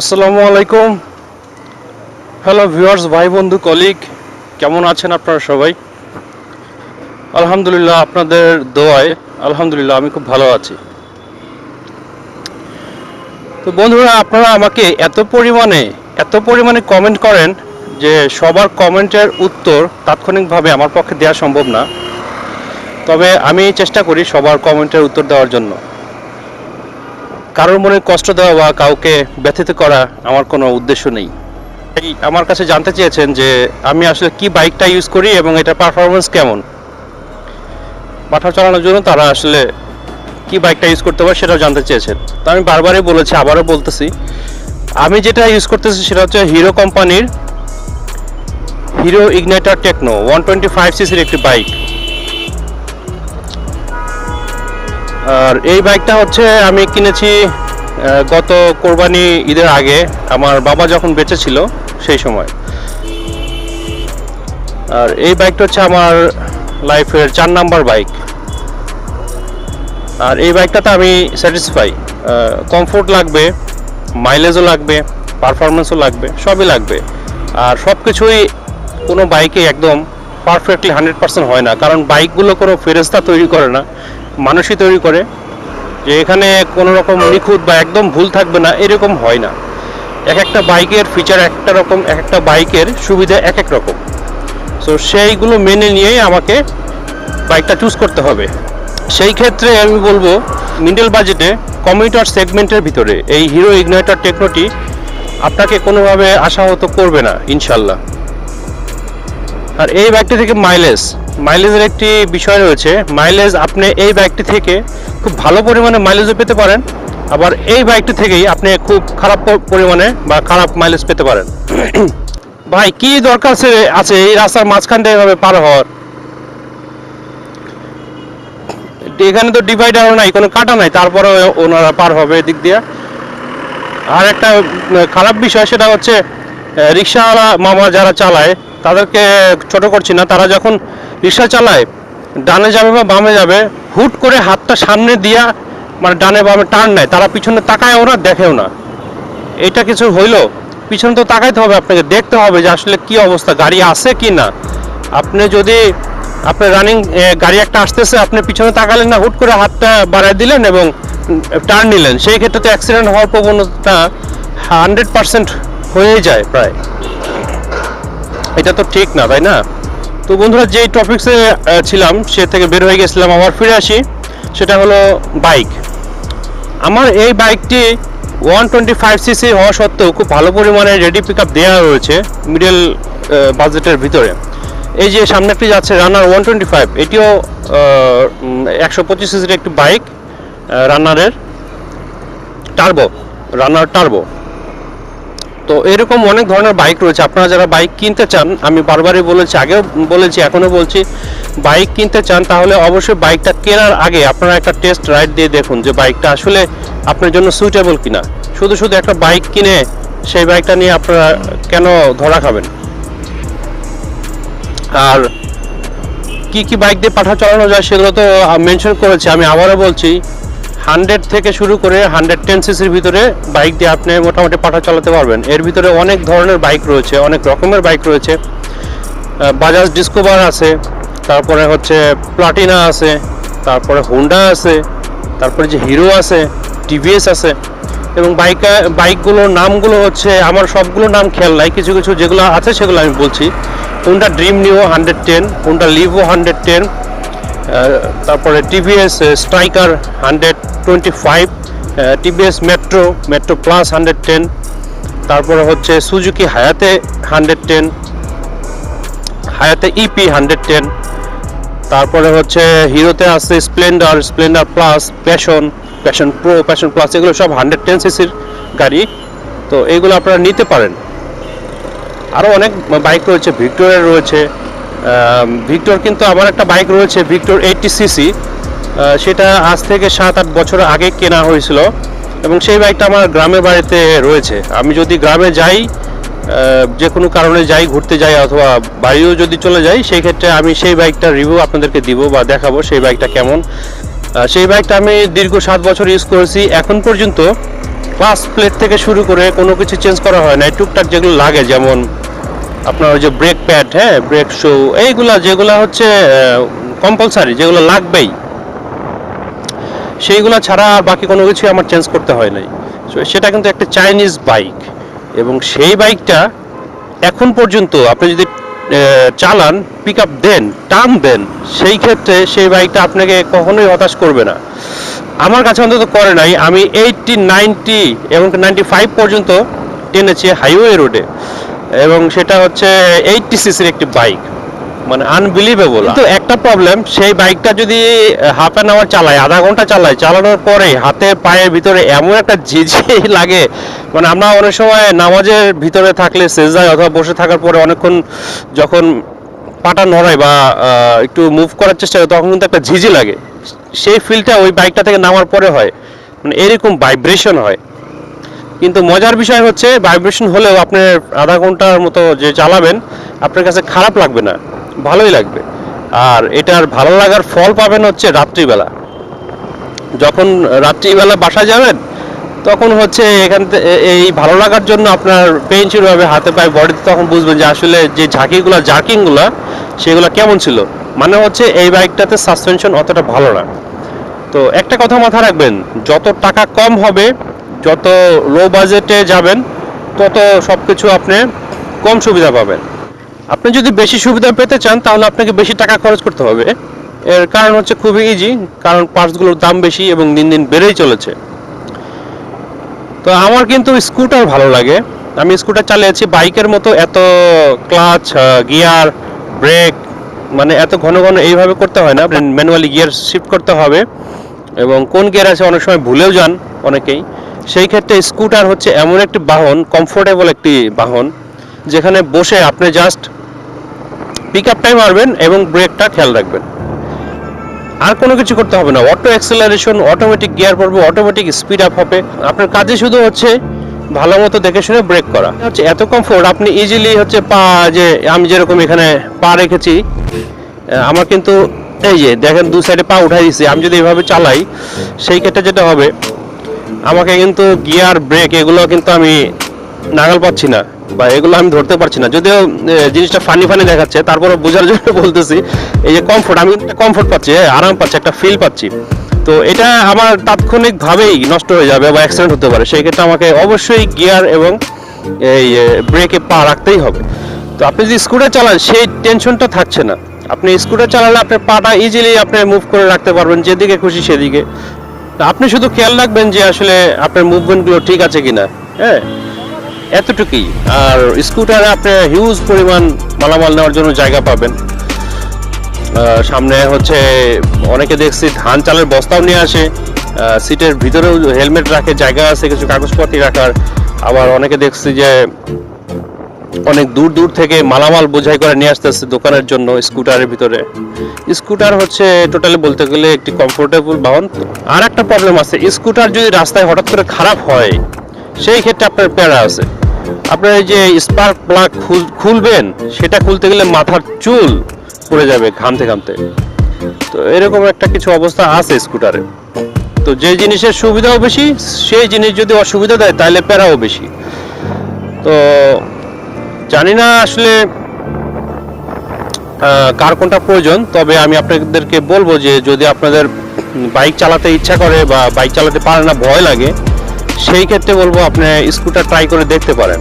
আসসালামু আলাইকুম। Hello viewers, ভাই বন্ধু কলিগ, কেমন আছেন আপনারা সবাই? আলহামদুলিল্লাহ, আপনাদের দোয়ায় আলহামদুলিল্লাহ আমি খুব ভালো আছি। তো বন্ধুরা, আপনারা আমাকে এত পরিমাণে কমেন্ট করেন যে সবার কমেন্টের উত্তর তাৎক্ষণিকভাবে আমার পক্ষে দেওয়া সম্ভব না। তবে আমি চেষ্টা করি সবার কমেন্টের উত্তর দেওয়ার জন্য। কারোর মনে কষ্ট দেওয়া বা কাউকে ব্যথিত করা আমার কোনো উদ্দেশ্য নেই। আমার কাছে জানতে চেয়েছেন যে আমি আসলে কি বাইকটা ইউজ করি এবং এটার পারফরমেন্স কেমন। পাঠাও চালানোর জন্য তারা আসলে কি বাইকটা ইউজ করতে পারে সেটাও জানতে চেয়েছেন। তো আমি বারবারই বলেছি, আবারও বলতেছি, আমি যেটা ইউজ করতেছি সেটা হচ্ছে হিরো কোম্পানির হিরো ইগনাইটার টেকনো 125 সিসির একটি বাইক। আর এই বাইকটা হচ্ছে আমি কিনেছি গত কোরবানি ঈদের আগে, আমার বাবা যখন বেঁচে ছিল সেই সময়। আর এই বাইকটা হচ্ছে আমার লাইফের 4 নাম্বার বাইক। আর এই বাইকটাতে আমি স্যাটিসফাই। কমফোর্ট লাগবে, মাইলেজও লাগবে, পারফরমেন্সও লাগবে, সবই লাগবে। আর সব কিছুই কোনো বাইকে একদম পারফেক্টলি 100% হয় না, কারণ বাইকগুলো কোনো ফেরেশতা তৈরি করে না, মানুষই তৈরি করে। যে এখানে কোনো রকম নিখুঁত বা একদম ভুল থাকবে না এরকম হয় না। এক একটা বাইকের ফিচার একটা রকম, এক একটা বাইকের সুবিধা এক এক রকম। সো সেইগুলো মেনে নিয়েই আমাকে বাইকটা চুজ করতে হবে। সেই ক্ষেত্রে আমি বলবো, মিডল বাজেটে কমিউটার সেগমেন্টের ভিতরে এই হিরো ইগনাইটার টেকনোটি আপনাকে কোনোভাবে আশাহত করবে না ইনশাল্লাহ। আর এই বাইকটি থেকে মাইলেজের একটি বিষয় রয়েছে। মাইলেজ আপনি এই বাইকটি থেকে খুব ভালো পরিমাণে মাইলেজও পেতে পারেন, আবার এই বাইকটি থেকেই আপনি খুব খারাপ পরিমাণে বা খারাপ মাইলেজ পেতে পারেন। ভাই, কি দরকার আছে এই রাস্তার মাঝখান থেকে এভাবে পার হওয়ার? এখানে তো ডিভাইডারও নাই, কোনো কাটা নাই, তারপরে ওনারা পার হবে এদিক দিয়ে। আর একটা খারাপ বিষয় সেটা হচ্ছে রিক্সাওয়ালা মামা যারা চালায় তাদেরকে ছোট করছি না, তারা যখন রিক্সা চালায় ডানে যাবে বা বামে যাবে, হুট করে হাতটা সামনে দিয়া মানে ডানে বামে টার্ন নেয়, তারা পিছনে তাকায়ও না, দেখেও না। এটা কিছু হইলো, পিছনে তো তাকাইতে হবে, আপনাকে দেখতে হবে যে আসলে কি অবস্থা, গাড়ি আছে কি না। আপনি যদি আপনার রানিং গাড়ি একটা আসতেছে, আপনি পিছনে তাকালেন না, হুট করে হাতটা বাড়ায় দিলেন এবং টার্ন নিলেন, সেই ক্ষেত্রে তো অ্যাক্সিডেন্ট হওয়ার প্রবণতা 100% হয়ে যায় প্রায়। এটা তো ঠিক না, তাই না? তো বন্ধুরা, যেই টপিক্সে ছিলাম সে থেকে বের হয়ে গেছিলাম, আবার ফিরে আসি। সেটা হলো বাইক। আমার এই বাইকটি 125 সিসি হওয়া সত্ত্বেও খুব ভালো পরিমাণে রেডি পিক আপ দেওয়া রয়েছে মিডল বাজেটের ভিতরে। এই যে সামনে একটি যাচ্ছে রানার 125, এটিও 125 সিসির একটি বাইক, রানারের টার্বো। তো এরকম অনেক ধরনের বাইক রয়েছে। আপনারা যারা বাইক কিনতে চান, আমি বারবারই বলেছি, আগেও বলেছি, এখনও বলছি, বাইক কিনতে চান তাহলে অবশ্যই বাইকটা কেনার আগে আপনারা একটা টেস্ট রাইড দিয়ে দেখুন যে বাইকটা আসলে আপনার জন্য সুইটেবল কিনা। শুধু একটা বাইক কিনে সেই বাইকটা নিয়ে আপনারা কেন ধরা খাবেন? আর কি বাইক দিয়ে পাঠা চালানো যায় সেগুলো তো মেনশন করেছি। আমি আবারও বলছি, 100 থেকে শুরু করে 110 সিসির ভিতরে বাইক দিয়ে আপনি মোটামুটি পাঠা চালাতে পারবেন। এর ভিতরে অনেক ধরনের বাইক রয়েছে, অনেক রকমের বাইক রয়েছে। বাজাজ ডিসকভার আছে, তারপরে হচ্ছে প্লাটিনা আছে, তারপরে হোন্ডা আছে, তারপরে যে হিরো আছে, টিভিএস আছে। এবং বাইকগুলোর নামগুলো হচ্ছে আমার সবগুলো নাম খেয়াল নাই, কিছু কিছু যেগুলো আছে সেগুলো আমি বলছি। হোন্ডা ড্রিম নিও 110, হোন্ডা লিভো 110, তারপরে TVS striker 125, TVS metro plus 110, তারপরে হচ্ছে সুজুকি হায়াতে 110, হায়াতে ইপি 110, তারপরে হচ্ছে হিরোতে আছে Splendor plus, passion pro, passion plus, এগুলো সব 110 সিসির গাড়ি। তো এইগুলো আপনারা নিতে পারেন। আরও অনেক বাইক রয়েছে, ভিক্টরের রয়েছে। ভিক্টর কিন্তু আমার একটা বাইক রয়েছে, ভিক্টর 80 সিসি, সেটা আজ থেকে 7-8 বছর আগে কেনা হয়েছিল এবং সেই বাইকটা আমার গ্রামের বাড়িতে রয়েছে। আমি যদি গ্রামে যাই, যে কোনো কারণে যাই, ঘুরতে যাই অথবা বাড়িও যদি চলে যাই, সেই ক্ষেত্রে আমি সেই বাইকটার রিভিউ আপনাদেরকে দিব বা দেখাবো সেই বাইকটা কেমন। সেই বাইকটা আমি দীর্ঘ 7 বছর ইউজ করেছি। এখন পর্যন্ত ক্লাস প্লেট থেকে শুরু করে কোনো কিছু চেঞ্জ করা হয় না। টুকটাক যেগুলো লাগে, যেমন আপনার ওই যে ব্রেক প্যাড, হ্যাঁ, ব্রেক শু, এইগুলা যেগুলো হচ্ছে কম্পালসারি, যেগুলো লাগবেই, সেইগুলো ছাড়া আর বাকি কোনো কিছু আমার চেঞ্জ করতে হয় নাই। সেটা কিন্তু একটা চাইনিজ বাইক, এবং সেই বাইকটা এখন পর্যন্ত আপনি যদি চালান, পিক আপ দেন, টান দেন, সেই ক্ষেত্রে সেই বাইকটা আপনাকে কখনোই হতাশ করবে না। আমার কাছে অন্তত করে নাই। আমি 80, 90 এবং 95 পর্যন্ত টেনেছি হাইওয়ে রোডে, এবং সেটা হচ্ছে 80 সিসির একটি বাইক, মানে আনবিলিভেবল। কিন্তু একটা প্রবলেম, সেই বাইকটা যদি হাফ অ্যান আওয়ার চালায়, আধা ঘন্টা চালায়, চালানোর পরে হাতে পায়ের ভিতরে এমন একটা ঝিঝি লাগে, মানে আমরা অনেক সময় নামাজের ভিতরে থাকলে সেজদায় অথবা বসে থাকার পরে অনেকক্ষণ যখন পাটা নড়ায় বা একটু মুভ করার চেষ্টা করে, তখন কিন্তু একটা ঝিঝি লাগে। সেই ফিলটা ওই বাইকটা থেকে নামার পরে হয়, মানে এরকম ভাইব্রেশন হয়। কিন্তু মজার বিষয় হচ্ছে, ভাইব্রেশন হলেও আপনার আধা ঘন্টার মতো যে চালাবেন, আপনার কাছে খারাপ লাগবে না, ভালোই লাগবে। আর এটার ভালো লাগার ফল পাবেন হচ্ছে রাত্রিবেলা। যখন রাত্রিবেলা বাসা যাবেন, তখন হচ্ছে এখান থেকে এই ভালো লাগার জন্য আপনার পেইন শুরু হবে হাতে পায়ে বডিতে, তখন বুঝবেন যে আসলে যে ঝাঁকিগুলো, জার্কিংগুলো, সেগুলো কেমন ছিল। মানে হচ্ছে এই বাইকটাতে সাসপেনশন অতটা ভালো না। তো একটা কথা মাথায় রাখবেন, যত টাকা কম হবে, যত লো বাজেটে যাবেন, তত সব কিছু আপনি কম সুবিধা পাবেন। আপনি যদি বেশি সুবিধা পেতে চান, তাহলে আপনাকে বেশি টাকা খরচ করতে হবে। এর কারণ হচ্ছে খুবই ইজি, কারণ পার্টসগুলোর দাম বেশি এবং দিন দিন বেড়েই চলেছে। তো আমার কিন্তু স্কুটার ভালো লাগে। আমি স্কুটার চালিয়েছি বাইকের মতো, এত ক্লাচ, গিয়ার, ব্রেক, মানে এত ঘন ঘন এইভাবে করতে হয় না। ম্যানুয়ালি গিয়ার শিফট করতে হবে, এবং কোন গিয়ার আছে অনেক সময় ভুলেও যান অনেকেই। সেই ক্ষেত্রে স্কুটার হচ্ছে এমন একটি বাহন, কমফোর্টেবল একটি বাহন, যেখানে বসে আপনি জাস্ট পিক আপটাই মারবেন এবং ব্রেকটা খেয়াল রাখবেন, আর কোনো কিছু করতে হবে না। অটো অ্যাক্সেলারেশন, অটোমেটিক গিয়ার পড়বে, অটোমেটিক স্পিড আপ হবে। আপনার কাজে শুধু হচ্ছে ভালো মতো দেখে শুনে ব্রেক করা। হচ্ছে এত কমফোর্ট, আপনি ইজিলি হচ্ছে পা, যে আমি যেরকম এখানে পা রেখেছি, আমার কিন্তু এই যে দেখেন দু সাইডে পা উঠাই দিচ্ছি। আমি যদি এভাবে চালাই, সেই ক্ষেত্রে যেটা হবে, আমাকে কিন্তু গিয়ার, ব্রেক এগুলো কিন্তু আমি নাগাল পাচ্ছি না, বা এগুলো আমি ধরতে পারছি না। যদিও জিনিসটা ফানি ফানি দেখাচ্ছে, তারপরে বোঝার জন্য বলতেছি, এই যে কমফোর্ট, আমি একটা কমফোর্ট পাচ্ছি, আরাম পাচ্ছি, একটা ফিল পাচ্ছি। তো এটা আমার তাৎক্ষণিকভাবেই নষ্ট হয়ে যাবে বা অ্যাক্সিডেন্ট হতে পারে। সেই ক্ষেত্রে আমাকে অবশ্যই গিয়ার এবং এই ব্রেকে পা রাখতেই হবে। তো আপনি যদি স্কুটার চালান, সেই টেনশনটা থাকছে না। আপনি স্কুটার চালালে আপনার পাটা ইজিলি আপনি মুভ করে রাখতে পারবেন যেদিকে খুশি সেদিকে। আপনি শুধু খেয়াল রাখবেন যে আসলে আপনার মুভমেন্টগুলো ঠিক আছে কিনা, হ্যাঁ, এতটুকুই। আর স্কুটারে আপনি হিউজ পরিমাণ মালামাল নেওয়ার জন্য জায়গা পাবেন। সামনে হচ্ছে অনেকে দেখছি ধান চালের বস্তাও নিয়ে আসে, সিটের ভিতরেও হেলমেট রাখে, জায়গা আছে কিছু কাগজপত্র রাখার। আবার অনেকে দেখছি যে অনেক দূর দূর থেকে মালামাল বোঝাই করে নিয়ে আসতেছে দোকানের জন্য স্কুটারের ভিতরে। স্কুটার হচ্ছে টোটালি বলতে গেলে একটি কমফোর্টেবল বাহন। আর একটা প্রবলেম আছে, স্কুটার যদি রাস্তায় হঠাৎ করে খারাপ হয়, সেই ক্ষেত্রে আপনার প্যারা আছে। আপনার এই যে স্পার্ক প্লাগ খুলবেন, সেটা খুলতে গেলে মাথার চুল পড়ে যাবে ঘামতে ঘামতে। তো এরকম একটা কিছু অবস্থা আছে স্কুটারে। তো যে জিনিসের সুবিধাও বেশি, সেই জিনিস যদি অসুবিধা দেয়, তাহলে প্যারাও বেশি। তো জানি না আসলে কার কোনটা প্রয়োজন, তবে আমি আপনাদেরকে বলবো যে যদি আপনাদের বাইক চালাতে ইচ্ছা করে বা বাইক চালাতে পারে না, ভয় লাগে, সেই ক্ষেত্রে বলবো আপনি স্কুটার ট্রাই করে দেখতে পারেন।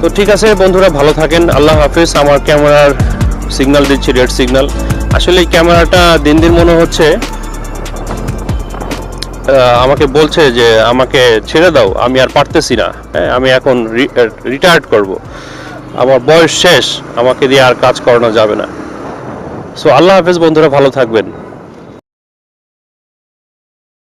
তো ঠিক আছে বন্ধুরা, ভালো থাকেন, আল্লাহ হাফেজ। আমার ক্যামেরার সিগন্যাল দিচ্ছি, রেড সিগন্যাল। আসলে এই ক্যামেরাটা দিন দিন মনে হচ্ছে আমাকে বলছে যে আমাকে ছেড়ে দাও, আমি আর পারতেছি না, আমি এখন রিটায়ার্ড করব, আমার বয়স শেষ, আমাকে দিয়ে আর কাজ করানো যাবে না। সো আল্লাহ হাফেজ বন্ধুরা, ভালো থাকবেন।